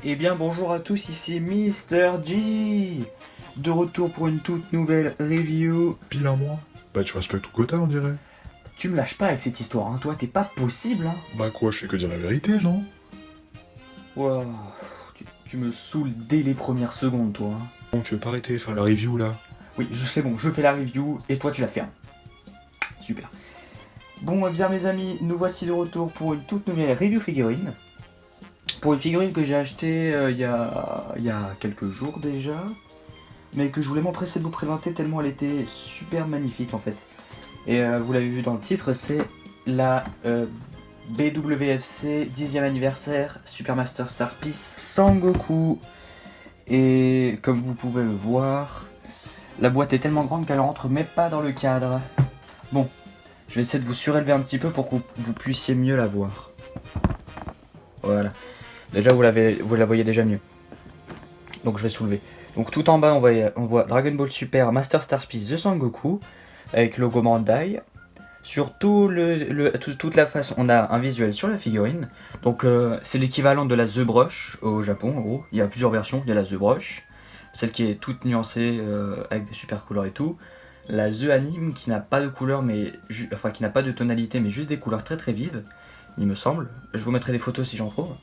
Eh bien bonjour à tous, ici Mister G, de retour pour une toute nouvelle review. Pile un mois. Bah tu respectes ton quota on dirait. Tu me lâches pas avec cette histoire, hein, toi t'es pas possible, hein. Bah quoi, je fais que dire la vérité, non? Wow, tu me saoules dès les premières secondes, toi, hein. Bon, tu veux pas arrêter de faire la review là? Oui, je sais, bon, je fais la review et toi tu la fermes. Super. Bon, eh bien mes amis, nous voici de retour pour une toute nouvelle review figurine. Pour une figurine que j'ai achetée il y a quelques jours déjà, mais que je voulais m'empresser de vous présenter tellement elle était super magnifique en fait. Et vous l'avez vu dans le titre, c'est la BWFC 10e anniversaire Super Master Star Piece Sangoku. Et comme vous pouvez le voir, la boîte est tellement grande qu'elle rentre même pas dans le cadre. Bon, je vais essayer de vous surélever un petit peu pour que vous puissiez mieux la voir. Voilà. Déjà vous la voyez déjà mieux. Donc je vais soulever. Donc tout en bas on voit Dragon Ball Super Master Star Piece The Sangoku avec le logo Bandai. Sur toute la face, on a un visuel sur la figurine. Donc c'est l'équivalent de la The Brush au Japon en gros. Il y a plusieurs versions, il y a la The Brush, celle qui est toute nuancée avec des super couleurs et tout. La The Anime qui n'a pas de couleur mais qui n'a pas de tonalité mais juste des couleurs très très vives, il me semble. Je vous mettrai des photos si j'en trouve.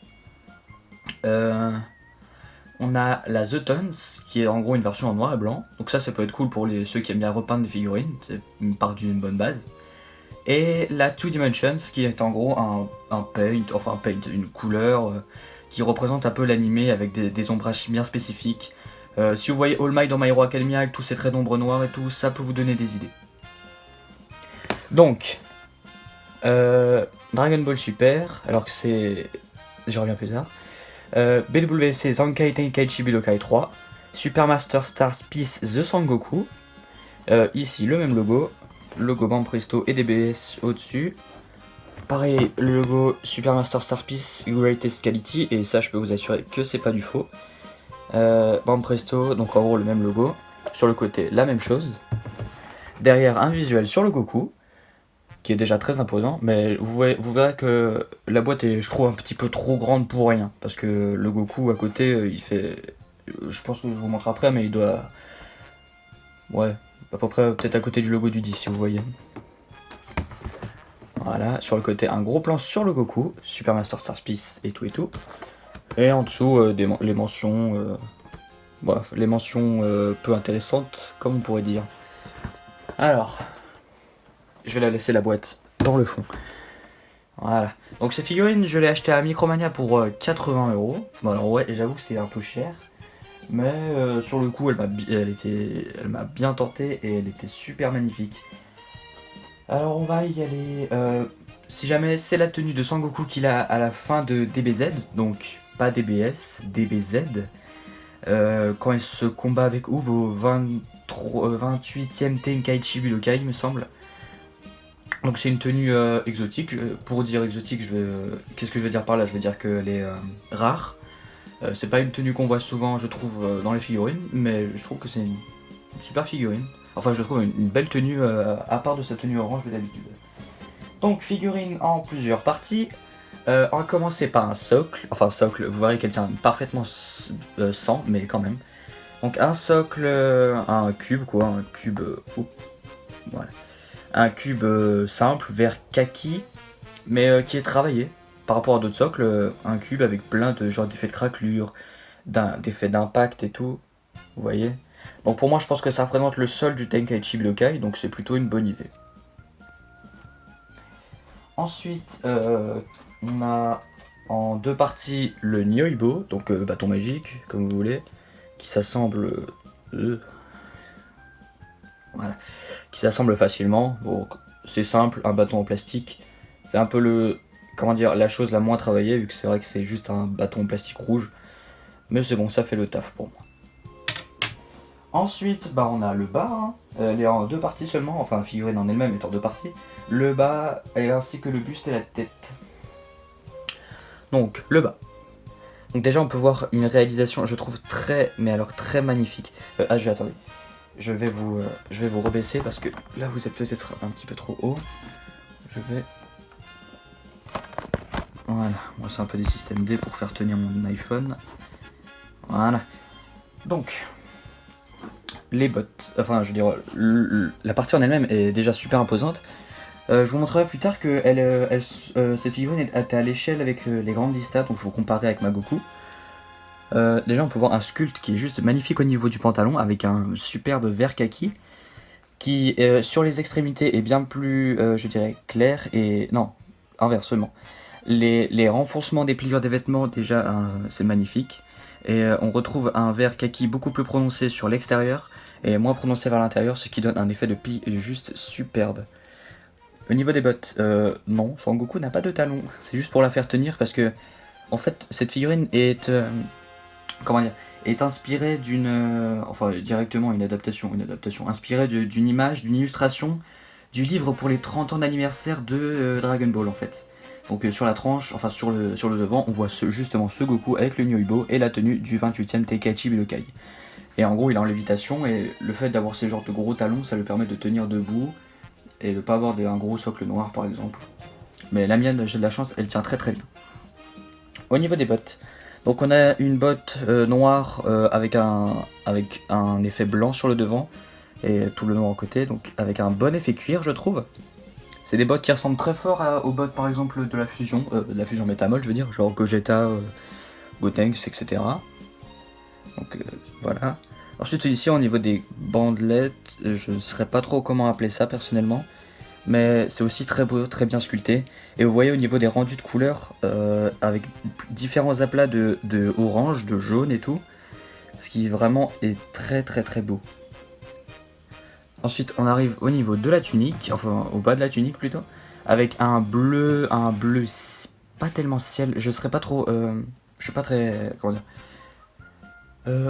On a la The Tons, qui est en gros une version en noir et blanc. Donc ça peut être cool pour ceux qui aiment bien repeindre des figurines, c'est une part d'une bonne base. Et la Two Dimensions, qui est en gros un paint, une couleur qui représente un peu l'animé avec des ombrages bien spécifiques. Si vous voyez All Might dans My Hero Academia avec tous ces traits d'ombre noirs et tout, ça peut vous donner des idées. Donc, Dragon Ball Super, alors que c'est... J'y reviens plus tard. BWC Zankai Tenkaichi Budokai 3, Super Master Star Piece The Sangoku, ici le même logo Band Presto et DBS au-dessus. Pareil, le logo Super Master Star Piece Greatest Quality, et ça je peux vous assurer que c'est pas du faux. Band Presto, donc en gros le même logo. Sur le côté, la même chose. Derrière, un visuel sur le Goku, qui est déjà très imposant, mais vous verrez que la boîte est, je trouve, un petit peu trop grande pour rien, parce que le Goku à côté, il fait... Je pense que je vous montre après, mais il doit... Ouais, à peu près peut-être à côté du logo du 10, si vous voyez. Voilà, sur le côté, un gros plan sur le Goku, Super Master Star Piece et tout et tout. Et en dessous, les mentions... bref, les mentions peu intéressantes, comme on pourrait dire. Alors... Je vais la laisser la boîte dans le fond. Voilà. Donc cette figurine, je l'ai achetée à Micromania pour 80€. Bon alors ouais, j'avoue que c'est un peu cher. Mais sur le coup, elle m'a bien tenté et elle était super magnifique. Alors on va y aller. Si jamais c'est la tenue de Sangoku qu'il a à la fin de DBZ, donc pas DBS, DBZ. Quand il se combat avec Oob au 28e Tenkaichi Budokai, il me semble. Donc c'est une tenue exotique. Pour dire exotique, qu'est-ce que je veux dire par là? Je veux dire qu'elle est rare. C'est pas une tenue qu'on voit souvent, je trouve, dans les figurines, mais je trouve que c'est une super figurine. Enfin, je trouve une belle tenue, à part de sa tenue orange de d'habitude. Donc, figurine en plusieurs parties. On va commencer par un socle. Enfin, socle, vous verrez qu'elle tient parfaitement sans, mais quand même. Donc, un socle, un cube, quoi, un cube... voilà. Un cube simple, vert kaki, mais qui est travaillé. Par rapport à d'autres socles, un cube avec plein de genre d'effets de craquelure, d'effets d'impact et tout. Vous voyez. Donc pour moi, je pense que ça représente le sol du Tenkaichi Budokai, donc c'est plutôt une bonne idée. Ensuite, on a en deux parties le Nyoibo, donc bâton magique, comme vous voulez, qui s'assemble... voilà. Qui s'assemble facilement. Bon, c'est simple, un bâton en plastique. C'est un peu la chose la moins travaillée, vu que c'est vrai que c'est juste un bâton en plastique rouge. Mais c'est bon, ça fait le taf pour moi. Ensuite, on a le bas. Hein. Elle est en deux parties seulement, enfin la figurine en elle-même est en deux parties. Le bas, ainsi que le buste et la tête. Donc, le bas. Donc déjà, on peut voir une réalisation, je trouve très magnifique. Attendez. Je vais vous rebaisser parce que là vous êtes peut-être un petit peu trop haut. Voilà, moi c'est un peu des systèmes D pour faire tenir mon iPhone. Voilà. Donc, les bottes, enfin je veux dire, la partie en elle-même est déjà super imposante. Je vous montrerai plus tard que cette figurine était à l'échelle avec les grandes listas, donc je vous comparerai avec ma Goku. Déjà on peut voir un sculpte qui est juste magnifique au niveau du pantalon avec un superbe vert kaki qui sur les extrémités est bien plus je dirais clair et non inversement. Les renfoncements des pliures des vêtements déjà c'est magnifique et on retrouve un vert kaki beaucoup plus prononcé sur l'extérieur et moins prononcé vers l'intérieur, ce qui donne un effet de pli juste superbe. Au niveau des bottes, non, Son Goku n'a pas de talons, c'est juste pour la faire tenir parce que en fait cette figurine est comment dire, est inspirée enfin directement une adaptation inspirée d'une image, d'une illustration du livre pour les 30 ans d'anniversaire de Dragon Ball en fait. Donc sur la tranche, enfin sur le devant, on voit justement ce Goku avec le Nyoibo et la tenue du 28e Tenkaichi Budokai. Et en gros il est en lévitation et le fait d'avoir ces genres de gros talons, ça lui permet de tenir debout et de pas avoir un gros socle noir par exemple. Mais la mienne, j'ai de la chance, elle tient très très bien. Au niveau des bottes, donc on a une botte noire avec un effet blanc sur le devant et tout le noir en côté, donc avec un bon effet cuir je trouve. C'est des bottes qui ressemblent très fort aux bottes par exemple de la fusion Métamol je veux dire, genre Gogeta, Gotenks, etc. Donc voilà. Ensuite ici au niveau des bandelettes, je ne saurais pas trop comment appeler ça personnellement. Mais c'est aussi très beau, très bien sculpté. Et vous voyez au niveau des rendus de couleurs, avec différents aplats de orange, de jaune et tout, ce qui vraiment est très très très beau. Ensuite on arrive au niveau de la tunique, enfin au bas de la tunique plutôt, avec un bleu pas tellement ciel, je serais pas trop, je suis pas très, comment dire,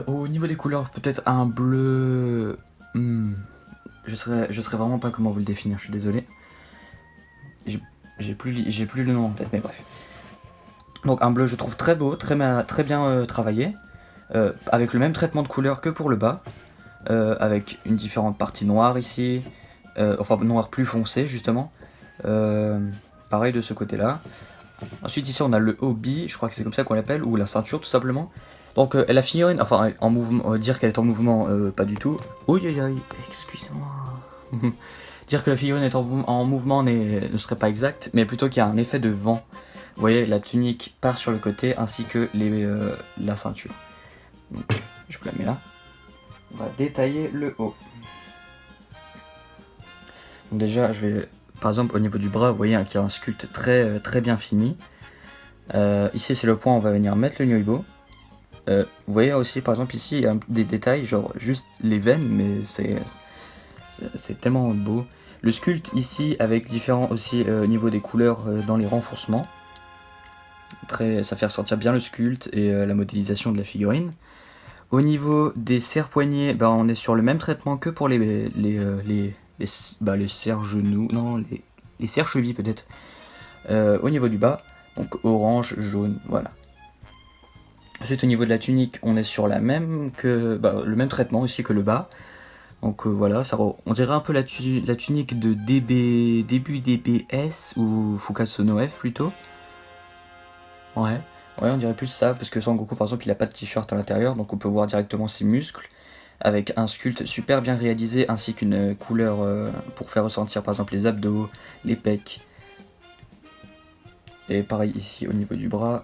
au niveau des couleurs peut-être un bleu, je serais vraiment pas comment vous le définir, je suis désolé. J'ai plus le nom en tête, mais bref. Donc un bleu je trouve très beau, très bien travaillé, avec le même traitement de couleur que pour le bas, avec une différente partie noire ici, enfin noir plus foncé justement, pareil de ce côté là. Ensuite ici on a le obi, je crois que c'est comme ça qu'on l'appelle, ou la ceinture tout simplement. Donc la figurine, enfin en mouvement, dire qu'elle est en mouvement, pas du tout. Excusez-moi. Dire que la figurine est en mouvement ne serait pas exact, mais plutôt qu'il y a un effet de vent. Vous voyez, la tunique part sur le côté ainsi que la ceinture. Donc, je vous la mets là. On va détailler le haut. Donc déjà, je vais, par exemple, au niveau du bras, vous voyez qu'il y a un sculpte très, très bien fini. Ici, c'est le point où on va venir mettre le Nyoibo. Vous voyez aussi, par exemple, ici, il y a des détails, genre juste les veines, mais c'est tellement beau. Le sculpte ici avec différents aussi niveaux des couleurs dans les renforcements. Ça fait ressortir bien le sculpte et la modélisation de la figurine. Au niveau des serre-poignets, on est sur le même traitement que pour les serre-genoux, non, les serre-chevilles peut-être. Au niveau du bas, donc orange, jaune, voilà. Ensuite au niveau de la tunique, on est sur le même traitement aussi que le bas. Donc voilà, on dirait un peu la tunique de début DBS ou Fukatsu no F plutôt. Ouais, on dirait plus ça, parce que Son Goku par exemple il a pas de t-shirt à l'intérieur, donc on peut voir directement ses muscles, avec un sculpte super bien réalisé, ainsi qu'une couleur pour faire ressentir par exemple les abdos, les pecs. Et pareil ici au niveau du bras,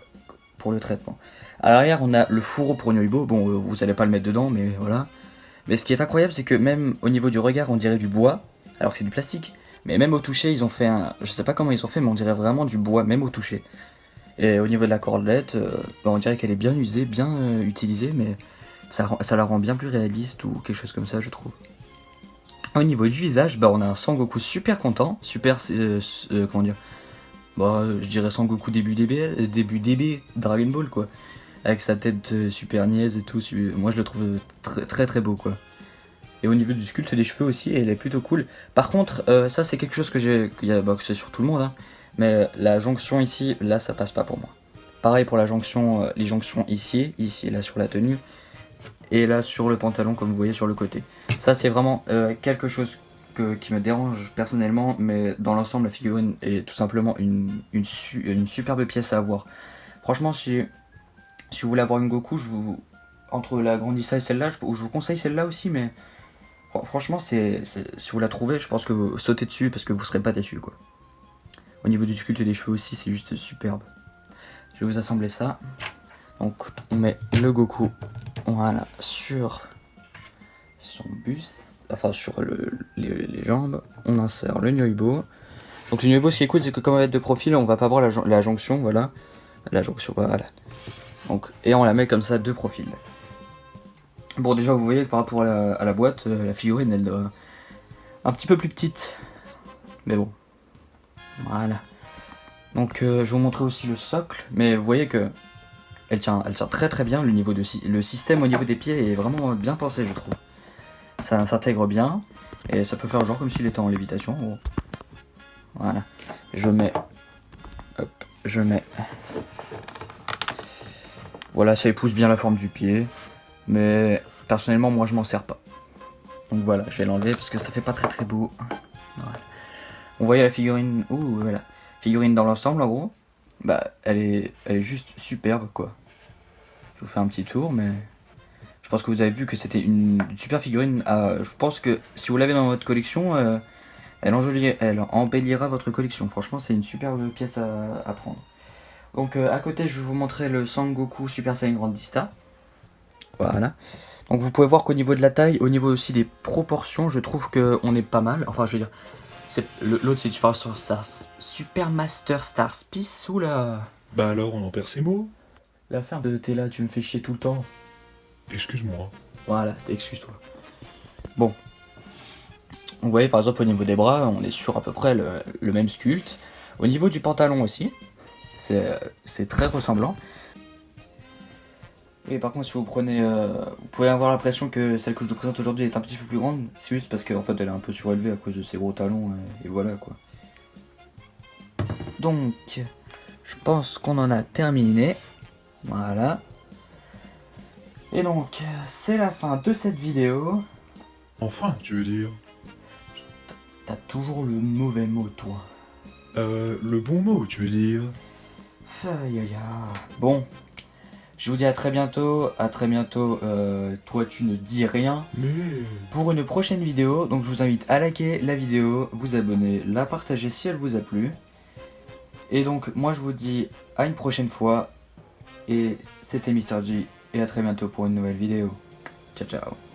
pour le traitement. À l'arrière on a le fourreau pour Nyoibo, bon vous allez pas le mettre dedans, mais voilà. Mais ce qui est incroyable, c'est que même au niveau du regard, on dirait du bois, alors que c'est du plastique. Mais même au toucher, ils ont fait je sais pas comment ils ont fait, mais on dirait vraiment du bois, même au toucher. Et au niveau de la cordelette, on dirait qu'elle est bien usée, bien utilisée, mais ça la rend bien plus réaliste ou quelque chose comme ça, je trouve. Au niveau du visage, on a un Son Goku super content, comment dire, je dirais Son Goku début DB Dragon Ball quoi. Avec sa tête super niaise et tout, moi je le trouve très très très beau quoi. Et au niveau du sculpte des cheveux aussi, elle est plutôt cool. Par contre, ça c'est quelque chose que que c'est sur tout le monde, hein, mais la jonction ici, là ça passe pas pour moi. Pareil pour la jonction, les jonctions ici et là sur la tenue, et là sur le pantalon comme vous voyez sur le côté. Ça c'est vraiment quelque chose qui me dérange personnellement, mais dans l'ensemble la figurine est tout simplement une superbe pièce à avoir. Franchement si vous voulez avoir une Goku, entre la Grandissa et celle-là, je vous conseille celle-là aussi, mais franchement, si vous la trouvez, je pense que vous sautez dessus parce que vous serez pas déçus, quoi. Au niveau du sculpte des cheveux aussi, c'est juste superbe. Je vais vous assembler ça. Donc, on met le Goku, voilà, sur son buste, enfin sur les jambes. On insère le Nyoibo. Donc le Nyoibo, ce qui est cool, c'est que comme on va être de profil, on va pas voir la jonction, voilà. La jonction, voilà. Donc, et on la met comme ça de profil. Bon, déjà, vous voyez que par rapport à la boîte, la figurine, elle doit un petit peu plus petite. Mais bon. Voilà. Donc, je vais vous montrer aussi le socle. Mais vous voyez que elle tient très très bien. Le système au niveau des pieds est vraiment bien pensé, je trouve. Ça s'intègre bien. Et ça peut faire genre comme s'il était en lévitation. En gros. Voilà. Je mets. Hop. Je mets. Voilà, ça épouse bien la forme du pied. Mais personnellement, moi, je m'en sers pas. Donc voilà, je vais l'enlever parce que ça fait pas très très beau. Voilà. On voyait la figurine. Ouh, voilà. Figurine dans l'ensemble, en gros. Bah, elle est juste superbe, quoi. Je vous fais un petit tour, mais je pense que vous avez vu que c'était une super figurine. Je pense que si vous l'avez dans votre collection, elle embellira votre collection. Franchement, c'est une superbe pièce à prendre. Donc à côté, je vais vous montrer le Sangoku Super Saiyan Grandista. Voilà. Donc vous pouvez voir qu'au niveau de la taille, au niveau aussi des proportions, je trouve qu'on est pas mal. Enfin, je veux dire, l'autre c'est Super Master Star Piece ou la... Bah alors, on en perd ses mots. La ferme de t'es là, tu me fais chier tout le temps. Excuse-moi. Voilà, excuse-toi. Bon. Vous voyez par exemple au niveau des bras, on est sur à peu près le même sculpte. Au niveau du pantalon aussi, c'est très ressemblant. Et par contre, si vous prenez, vous pouvez avoir l'impression que celle que je vous présente aujourd'hui est un petit peu plus grande. C'est juste parce qu'en fait, elle est un peu surélevée à cause de ses gros talons. Et voilà quoi. Donc, je pense qu'on en a terminé. Voilà. Et donc, c'est la fin de cette vidéo. Enfin, tu veux dire. T'as toujours le mauvais mot, toi. Le bon mot, tu veux dire. Aïe aïe aïe. Bon. Je vous dis à très bientôt. Toi tu ne dis rien. Mais... Pour une prochaine vidéo. Donc je vous invite à liker la vidéo, vous abonner, la partager si elle vous a plu. Et donc moi je vous dis à une prochaine fois. Et c'était Mr. G. Et à très bientôt pour une nouvelle vidéo. Ciao ciao.